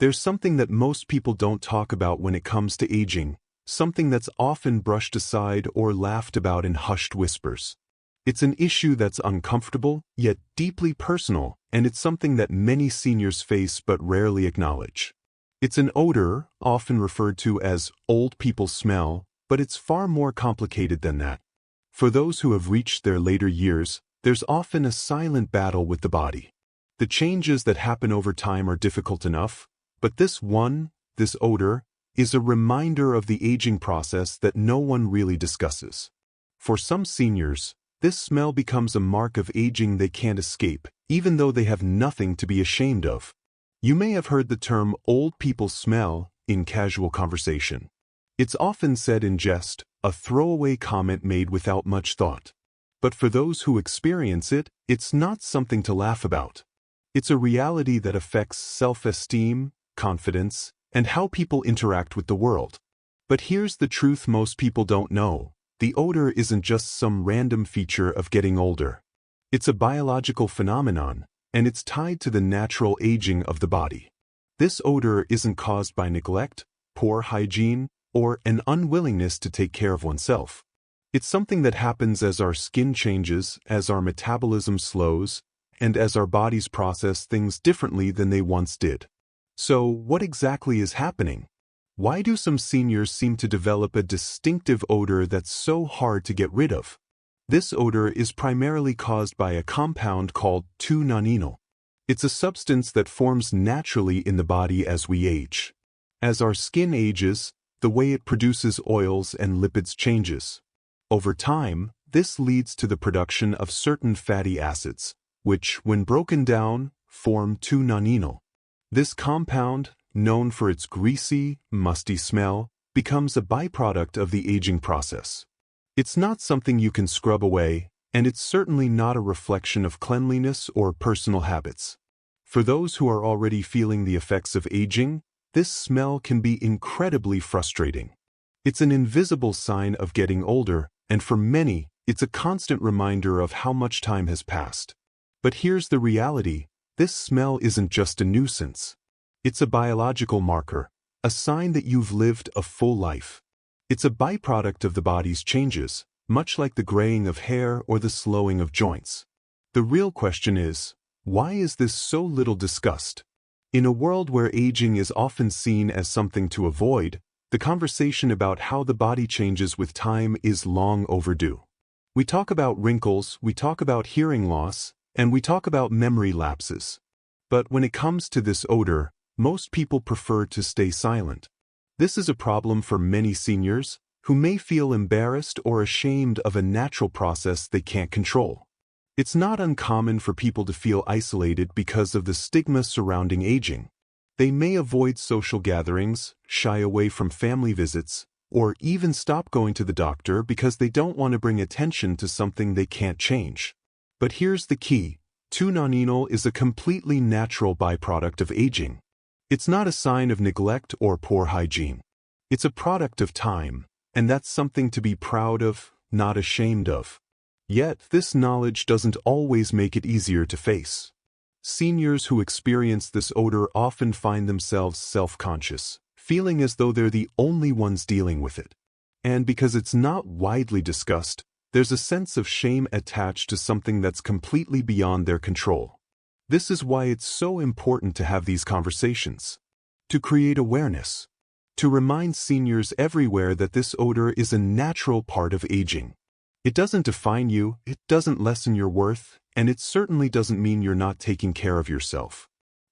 There's something that most people don't talk about when it comes to aging, something that's often brushed aside or laughed about in hushed whispers. It's an issue that's uncomfortable, yet deeply personal, and it's something that many seniors face but rarely acknowledge. It's an odor, often referred to as old people smell, but it's far more complicated than that. For those who have reached their later years, there's often a silent battle with the body. The changes that happen over time are difficult enough, but this odor, is a reminder of the aging process that no one really discusses. For some seniors, this smell becomes a mark of aging they can't escape, even though they have nothing to be ashamed of. You may have heard the term old people smell in casual conversation. It's often said in jest, a throwaway comment made without much thought. But for those who experience it, it's not something to laugh about. It's a reality that affects self-esteem, confidence, and how people interact with the world. But here's the truth most people don't know. The odor isn't just some random feature of getting older. It's a biological phenomenon, and it's tied to the natural aging of the body. This odor isn't caused by neglect, poor hygiene, or an unwillingness to take care of oneself. It's something that happens as our skin changes, as our metabolism slows, and as our bodies process things differently than they once did. So, what exactly is happening? Why do some seniors seem to develop a distinctive odor that's so hard to get rid of? This odor is primarily caused by a compound called 2-nonenal. It's a substance that forms naturally in the body as we age. As our skin ages, the way it produces oils and lipids changes. Over time, this leads to the production of certain fatty acids, which, when broken down, form 2-nonenal. This compound, known for its greasy, musty smell, becomes a byproduct of the aging process. It's not something you can scrub away, and it's certainly not a reflection of cleanliness or personal habits. For those who are already feeling the effects of aging, this smell can be incredibly frustrating. It's an invisible sign of getting older, and for many, it's a constant reminder of how much time has passed. But here's the reality: this smell isn't just a nuisance. It's a biological marker, a sign that you've lived a full life. It's a byproduct of the body's changes, much like the graying of hair or the slowing of joints. The real question is, why is this so little discussed? In a world where aging is often seen as something to avoid, the conversation about how the body changes with time is long overdue. We talk about wrinkles, we talk about hearing loss, and we talk about memory lapses. But when it comes to this odor, most people prefer to stay silent. This is a problem for many seniors who may feel embarrassed or ashamed of a natural process they can't control. It's not uncommon for people to feel isolated because of the stigma surrounding aging. They may avoid social gatherings, shy away from family visits, or even stop going to the doctor because they don't want to bring attention to something they can't change. But here's the key: 2-nonenal is a completely natural byproduct of aging. It's not a sign of neglect or poor hygiene. It's a product of time, and that's something to be proud of, not ashamed of. Yet, this knowledge doesn't always make it easier to face. Seniors who experience this odor often find themselves self-conscious, feeling as though they're the only ones dealing with it. And because it's not widely discussed, there's a sense of shame attached to something that's completely beyond their control. This is why it's so important to have these conversations. To create awareness. To remind seniors everywhere that this odor is a natural part of aging. It doesn't define you, it doesn't lessen your worth, and it certainly doesn't mean you're not taking care of yourself.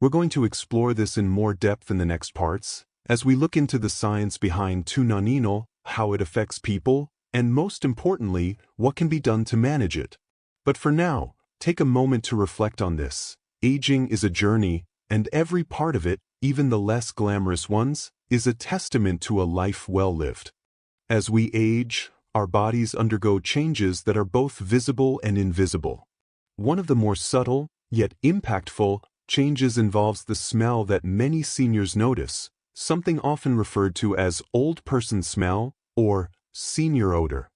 We're going to explore this in more depth in the next parts, as we look into the science behind 2-nonenal, how it affects people, and most importantly, what can be done to manage it. But for now, take a moment to reflect on this. Aging is a journey, and every part of it, even the less glamorous ones, is a testament to a life well lived. As we age, our bodies undergo changes that are both visible and invisible. One of the more subtle, yet impactful, changes involves the smell that many seniors notice, something often referred to as old person smell or senior odor.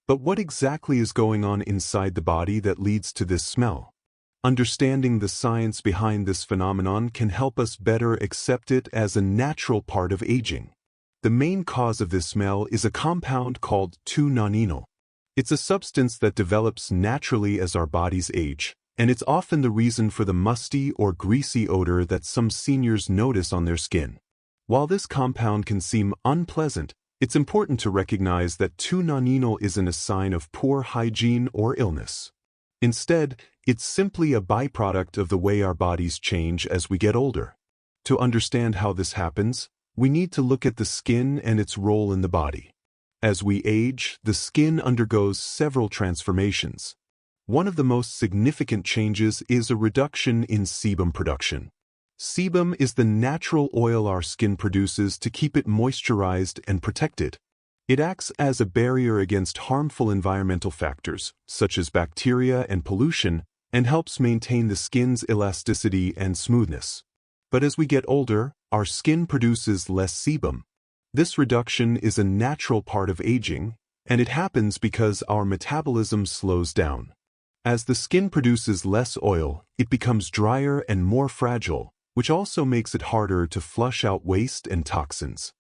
But what exactly is going on inside the body that leads to this smell? Understanding the science behind this phenomenon can help us better accept it as a natural part of aging. The main cause of this smell is a compound called 2-nonenal. It's a substance that develops naturally as our bodies age, and it's often the reason for the musty or greasy odor that some seniors notice on their skin. While this compound can seem unpleasant, it's important to recognize that 2-nonenal isn't a sign of poor hygiene or illness. Instead, it's simply a byproduct of the way our bodies change as we get older. To understand how this happens, we need to look at the skin and its role in the body. As we age, the skin undergoes several transformations. One of the most significant changes is a reduction in sebum production. Sebum is the natural oil our skin produces to keep it moisturized and protected. It acts as a barrier against harmful environmental factors, such as bacteria and pollution, and helps maintain the skin's elasticity and smoothness. But as we get older, our skin produces less sebum. This reduction is a natural part of aging, and it happens because our metabolism slows down. As the skin produces less oil, it becomes drier and more fragile, which also makes it harder to flush out waste and toxins.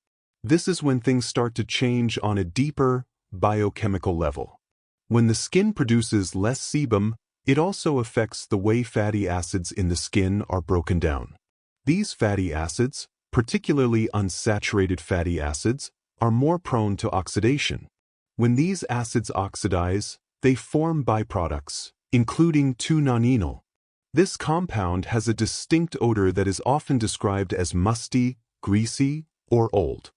This is when things start to change on a deeper, biochemical level. When the skin produces less sebum, it also affects the way fatty acids in the skin are broken down. These fatty acids, particularly unsaturated fatty acids, are more prone to oxidation. When these acids oxidize, they form byproducts, including 2-nonenal. This compound has a distinct odor that is often described as musty, greasy, or old.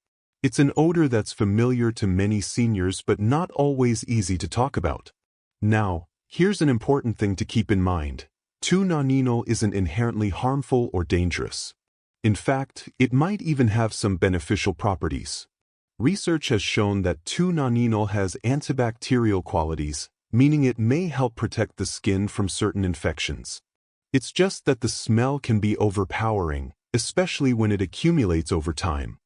It's an odor that's familiar to many seniors but not always easy to talk about. Now, here's an important thing to keep in mind. 2-nonenal isn't inherently harmful or dangerous. In fact, it might even have some beneficial properties. Research has shown that 2-nonenal has antibacterial qualities, meaning it may help protect the skin from certain infections. It's just that the smell can be overpowering, especially when it accumulates over time.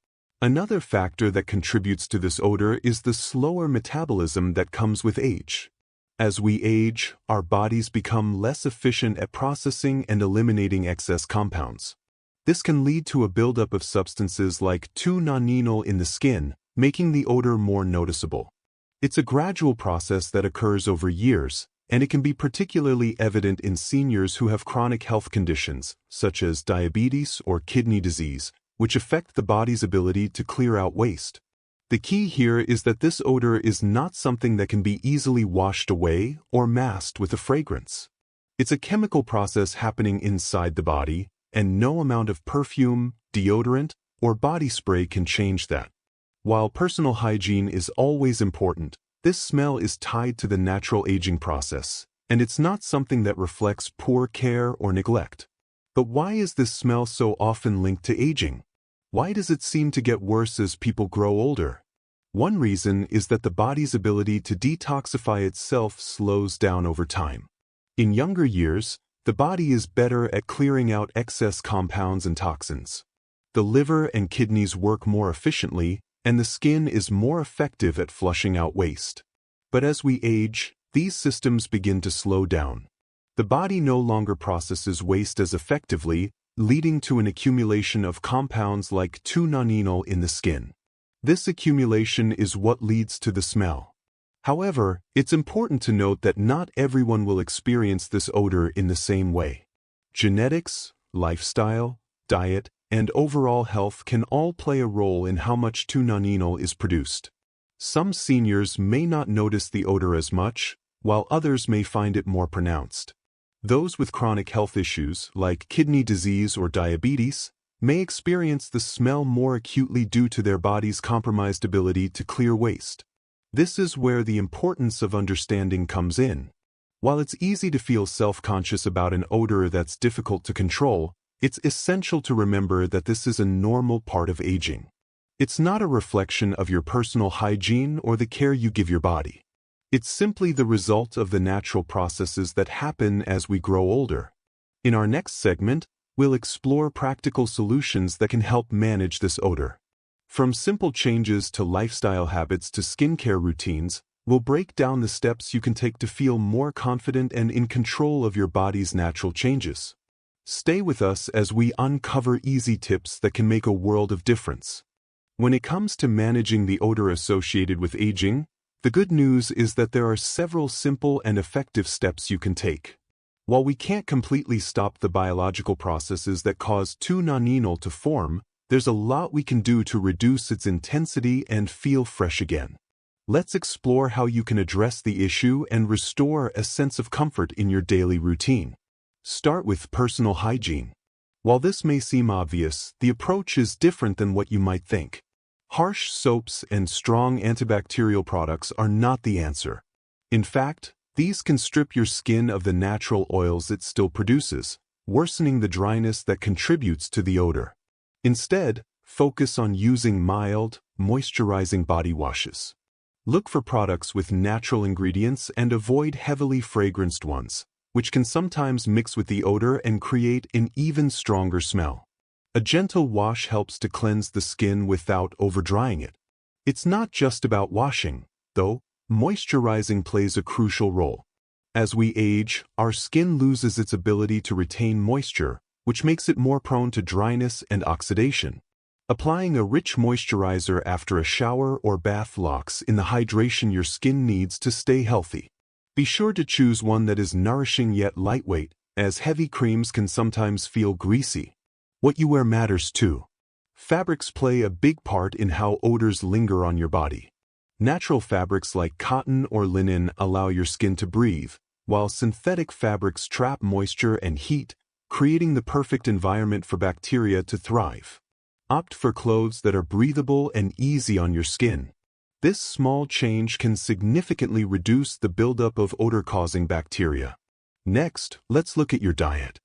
Another factor that contributes to this odor is the slower metabolism that comes with age. As we age, our bodies become less efficient at processing and eliminating excess compounds. This can lead to a buildup of substances like 2-nonenal in the skin, making the odor more noticeable. It's a gradual process that occurs over years, and it can be particularly evident in seniors who have chronic health conditions, such as diabetes or kidney disease, which affect the body's ability to clear out waste. The key here is that this odor is not something that can be easily washed away or masked with a fragrance. It's a chemical process happening inside the body, and no amount of perfume, deodorant, or body spray can change that. While personal hygiene is always important, this smell is tied to the natural aging process, and it's not something that reflects poor care or neglect. But why is this smell so often linked to aging? Why does it seem to get worse as people grow older? One reason is that the body's ability to detoxify itself slows down over time. In younger years, the body is better at clearing out excess compounds and toxins. The liver and kidneys work more efficiently, and the skin is more effective at flushing out waste. But as we age, these systems begin to slow down. The body no longer processes waste as effectively, leading to an accumulation of compounds like 2-nonenal in the skin. This accumulation is what leads to the smell. However, it's important to note that not everyone will experience this odor in the same way. Genetics, lifestyle, diet, and overall health can all play a role in how much 2-nonenal is produced. Some seniors may not notice the odor as much, while others may find it more pronounced. Those with chronic health issues, like kidney disease or diabetes, may experience the smell more acutely due to their body's compromised ability to clear waste. This is where the importance of understanding comes in. While it's easy to feel self-conscious about an odor that's difficult to control, it's essential to remember that this is a normal part of aging. It's not a reflection of your personal hygiene or the care you give your body. It's simply the result of the natural processes that happen as we grow older. In our next segment, we'll explore practical solutions that can help manage this odor. From simple changes to lifestyle habits to skincare routines, We'll break down the steps you can take to feel more confident and in control of your body's natural changes. Stay with us as we uncover easy tips that can make a world of difference. When it comes to managing the odor associated with aging, the good news is that there are several simple and effective steps you can take. While we can't completely stop the biological processes that cause 2-nonenal to form, there's a lot we can do to reduce its intensity and feel fresh again. Let's explore how you can address the issue and restore a sense of comfort in your daily routine. Start with personal hygiene. While this may seem obvious, the approach is different than what you might think. Harsh soaps and strong antibacterial products are not the answer. In fact, these can strip your skin of the natural oils it still produces, worsening the dryness that contributes to the odor. Instead, focus on using mild, moisturizing body washes. Look for products with natural ingredients and avoid heavily fragranced ones, which can sometimes mix with the odor and create an even stronger smell. A gentle wash helps to cleanse the skin without overdrying it. It's not just about washing, though. Moisturizing plays a crucial role. As we age, our skin loses its ability to retain moisture, which makes it more prone to dryness and oxidation. Applying a rich moisturizer after a shower or bath locks in the hydration your skin needs to stay healthy. Be sure to choose one that is nourishing yet lightweight, as heavy creams can sometimes feel greasy. What you wear matters too. Fabrics play a big part in how odors linger on your body. Natural fabrics like cotton or linen allow your skin to breathe, while synthetic fabrics trap moisture and heat, creating the perfect environment for bacteria to thrive. Opt for clothes that are breathable and easy on your skin. This small change can significantly reduce the buildup of odor-causing bacteria. Next, let's look at your diet.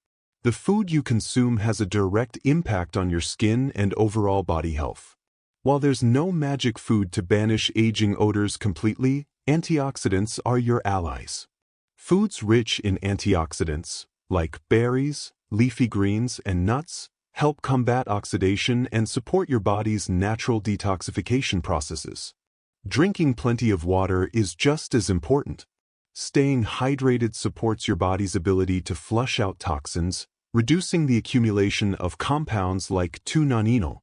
The food you consume has a direct impact on your skin and overall body health. While there's no magic food to banish aging odors completely, antioxidants are your allies. Foods rich in antioxidants, like berries, leafy greens, and nuts, help combat oxidation and support your body's natural detoxification processes. Drinking plenty of water is just as important. Staying hydrated supports your body's ability to flush out toxins, reducing the accumulation of compounds like 2-nonenal.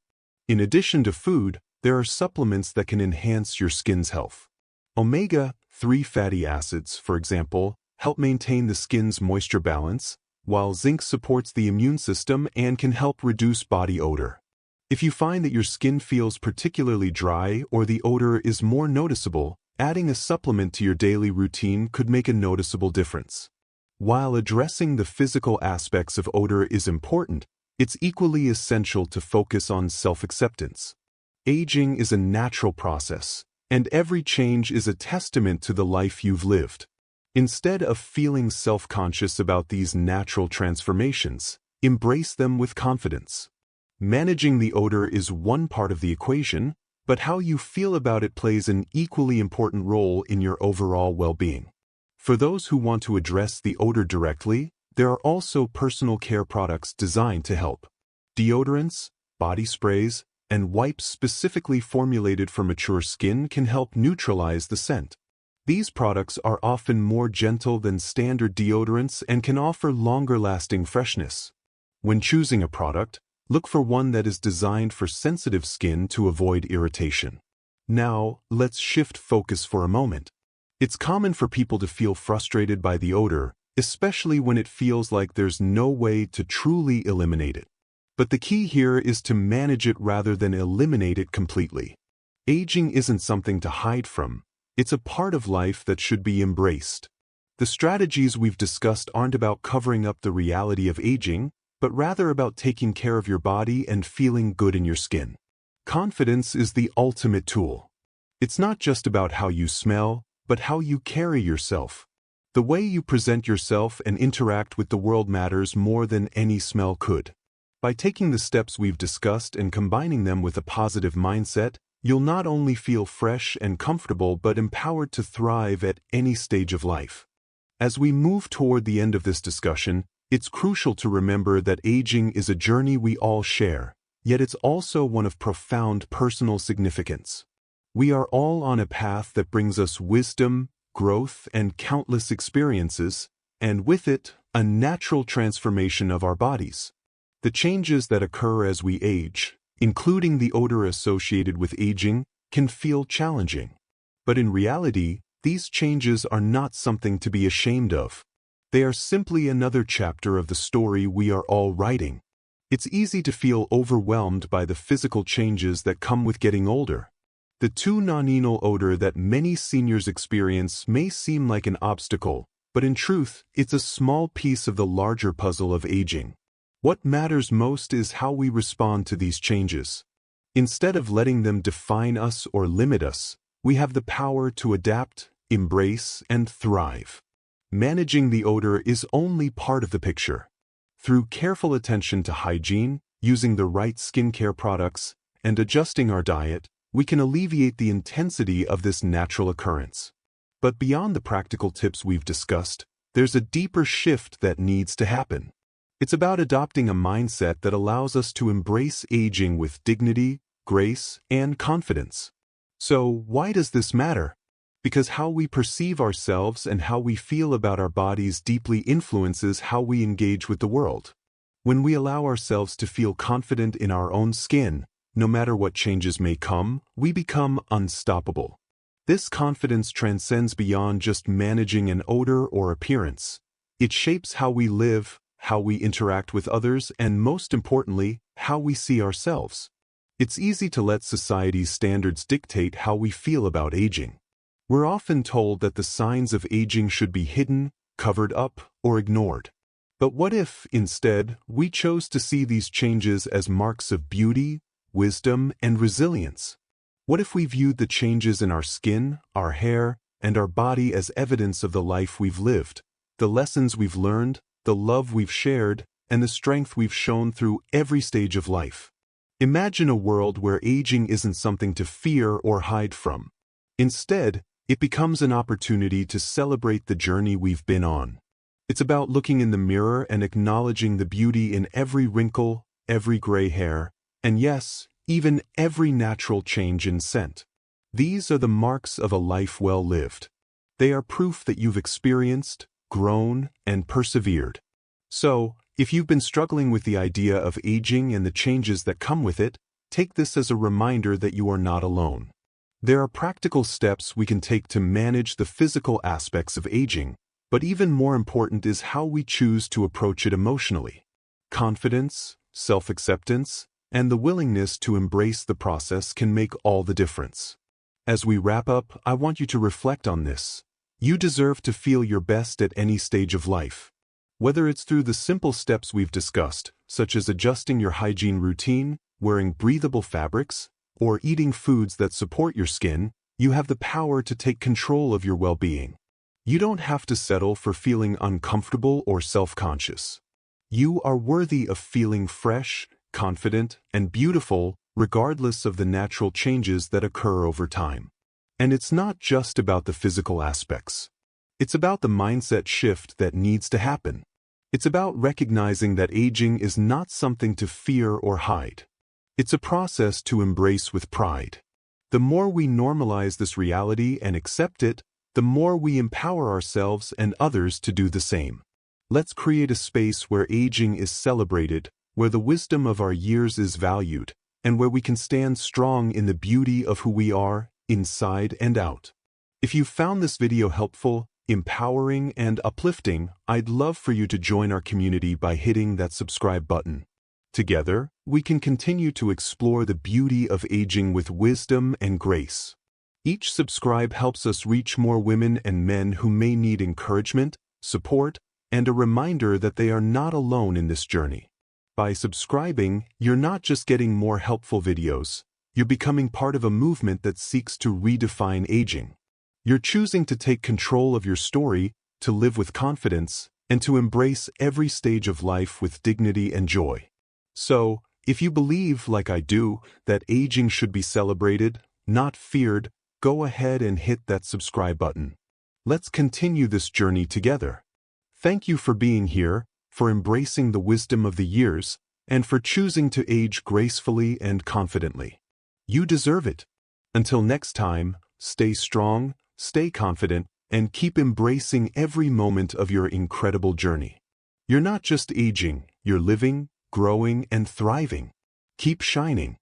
In addition to food, there are supplements that can enhance your skin's health. Omega-3 fatty acids, for example, help maintain the skin's moisture balance, while zinc supports the immune system and can help reduce body odor. If you find that your skin feels particularly dry or the odor is more noticeable, adding a supplement to your daily routine could make a noticeable difference. While addressing the physical aspects of odor is important, it's equally essential to focus on self-acceptance. Aging is a natural process, and every change is a testament to the life you've lived. Instead of feeling self-conscious about these natural transformations, embrace them with confidence. Managing the odor is one part of the equation, but how you feel about it plays an equally important role in your overall well-being. For those who want to address the odor directly, there are also personal care products designed to help. Deodorants, body sprays, and wipes specifically formulated for mature skin can help neutralize the scent. These products are often more gentle than standard deodorants and can offer longer-lasting freshness. When choosing a product, look for one that is designed for sensitive skin to avoid irritation. Now, let's shift focus for a moment. It's common for people to feel frustrated by the odor, especially when it feels like there's no way to truly eliminate it. But the key here is to manage it rather than eliminate it completely. Aging isn't something to hide from. It's a part of life that should be embraced. The strategies we've discussed aren't about covering up the reality of aging, but rather about taking care of your body and feeling good in your skin. Confidence is the ultimate tool. It's not just about how you smell, but how you carry yourself. The way you present yourself and interact with the world matters more than any smell could. By taking the steps we've discussed and combining them with a positive mindset, you'll not only feel fresh and comfortable but empowered to thrive at any stage of life. As we move toward the end of this discussion, it's crucial to remember that aging is a journey we all share, yet it's also one of profound personal significance. We are all on a path that brings us wisdom, growth, and countless experiences, and with it, a natural transformation of our bodies. The changes that occur as we age, including the odor associated with aging, can feel challenging. But in reality, these changes are not something to be ashamed of. They are simply another chapter of the story we are all writing. It's easy to feel overwhelmed by the physical changes that come with getting older. The two-noninal odor that many seniors experience may seem like an obstacle, but in truth, it's a small piece of the larger puzzle of aging. What matters most is how we respond to these changes. Instead of letting them define us or limit us, we have the power to adapt, embrace, and thrive. Managing the odor is only part of the picture. Through careful attention to hygiene, using the right skincare products, and adjusting our diet, we can alleviate the intensity of this natural occurrence. But beyond the practical tips we've discussed, there's a deeper shift that needs to happen. It's about adopting a mindset that allows us to embrace aging with dignity, grace, and confidence. So, why does this matter? Because how we perceive ourselves and how we feel about our bodies deeply influences how we engage with the world. When we allow ourselves to feel confident in our own skin, no matter what changes may come, we become unstoppable. This confidence transcends beyond just managing an odor or appearance. It shapes how we live, how we interact with others, and most importantly, how we see ourselves. It's easy to let society's standards dictate how we feel about aging. We're often told that the signs of aging should be hidden, covered up, or ignored. But what if, instead, we chose to see these changes as marks of beauty, wisdom, and resilience? What if we viewed the changes in our skin, our hair, and our body as evidence of the life we've lived, the lessons we've learned, the love we've shared, and the strength we've shown through every stage of life? Imagine a world where aging isn't something to fear or hide from. Instead, it becomes an opportunity to celebrate the journey we've been on. It's about looking in the mirror and acknowledging the beauty in every wrinkle, every gray hair, and yes, even every natural change in scent. These are the marks of a life well lived. They are proof that you've experienced, grown, and persevered. So, if you've been struggling with the idea of aging and the changes that come with it, take this as a reminder that you are not alone. There are practical steps we can take to manage the physical aspects of aging, but even more important is how we choose to approach it emotionally. Confidence, self-acceptance, and the willingness to embrace the process can make all the difference. As we wrap up, I want you to reflect on this. You deserve to feel your best at any stage of life. Whether it's through the simple steps we've discussed, such as adjusting your hygiene routine, wearing breathable fabrics, or eating foods that support your skin, you have the power to take control of your well-being. You don't have to settle for feeling uncomfortable or self-conscious. You are worthy of feeling fresh, confident, and beautiful, regardless of the natural changes that occur over time. And it's not just about the physical aspects. It's about the mindset shift that needs to happen. It's about recognizing that aging is not something to fear or hide. It's a process to embrace with pride. The more we normalize this reality and accept it, the more we empower ourselves and others to do the same. Let's create a space where aging is celebrated, where the wisdom of our years is valued, and where we can stand strong in the beauty of who we are, inside and out. If you found this video helpful, empowering, and uplifting, I'd love for you to join our community by hitting that subscribe button. Together, we can continue to explore the beauty of aging with wisdom and grace. Each subscribe helps us reach more women and men who may need encouragement, support, and a reminder that they are not alone in this journey. By subscribing, you're not just getting more helpful videos, you're becoming part of a movement that seeks to redefine aging. You're choosing to take control of your story, to live with confidence, and to embrace every stage of life with dignity and joy. So, if you believe, like I do, that aging should be celebrated, not feared, go ahead and hit that subscribe button. Let's continue this journey together. Thank you for being here, for embracing the wisdom of the years, and for choosing to age gracefully and confidently. You deserve it. Until next time, stay strong, stay confident, and keep embracing every moment of your incredible journey. You're not just aging, you're living, growing, and thriving. Keep shining.